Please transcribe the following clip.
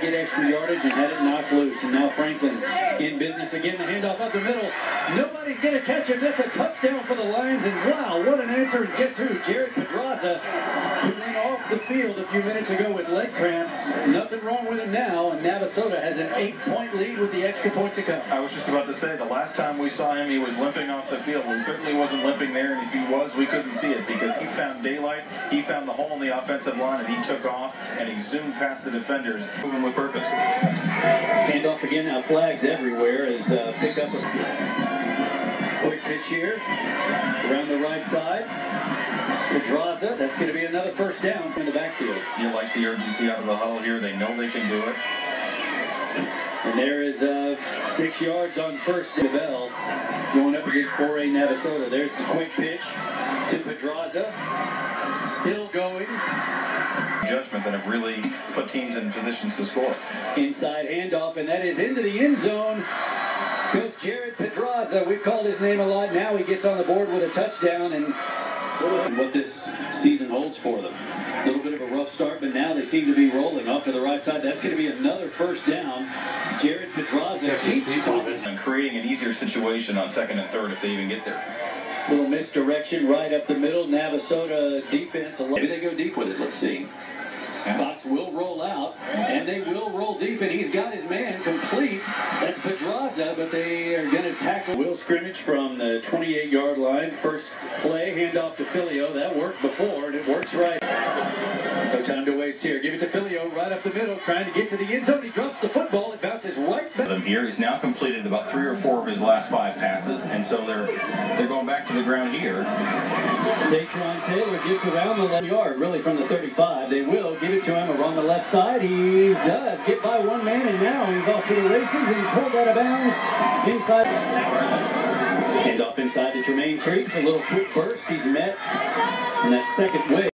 get extra yardage and had it knocked loose. And now Franklin in business again. The handoff up the middle. Nobody's going to catch him. That's a touchdown for the Lions. And wow, what an answer. And guess who? Jared Pedraza, who went off the field a few minutes ago with leg cramps. Nothing wrong with him now. And Navasota has an 8-point lead with the extra point to come. I was just about to say, the last time we saw him, he was limping off the field. He certainly wasn't limping there, and if he was, we couldn't see it because he found daylight, he found the hole in the offensive line, and he took off, and he zoomed past the defenders, moving with purpose. Handoff again, now flags everywhere as pick up a quick pitch here around the right side. Pedraza, that's going to be another first down from the backfield. You like the urgency out of the huddle here. They know they can do it. And there is 6 yards on first down. Going up against 4A Navasota. There's the quick pitch to Pedraza. Still going. Judgment that have really put teams in positions to score. Inside handoff, and that is into the end zone. Goes Jared Pedraza. We've called his name a lot. Now he gets on the board with a touchdown, and what this season holds for them. A little bit of a rough start, but now they seem to be rolling off to the right side. That's going to be another first down. Jared Pedraza keeps moving. And creating an easier situation on second and third if they even get there. Little misdirection right up the middle. Navasota defense. Maybe they go deep with it. Let's see. Fox will roll out, and they will roll deep, and he's got his man complete. That's Pedraza, but they are going to tackle. Will scrimmage from the 28-yard line. First play, handoff to Filio. That worked before, and it works right. No time to waste here. Give it to Filio right up the middle, trying to get to the end zone. He drops the football. It bounces right back. Here, he's now completed about 3 or 4 of his last 5 passes, and so they're going back to the ground here. Datron Taylor gets around the left yard, really from the 35. They will give it to him along the left side. He does get by one man, and now he's off to the races, and he pulled out of bounds inside. Handoff inside to Jermaine Creeks. A little quick burst. He's met in that second wave.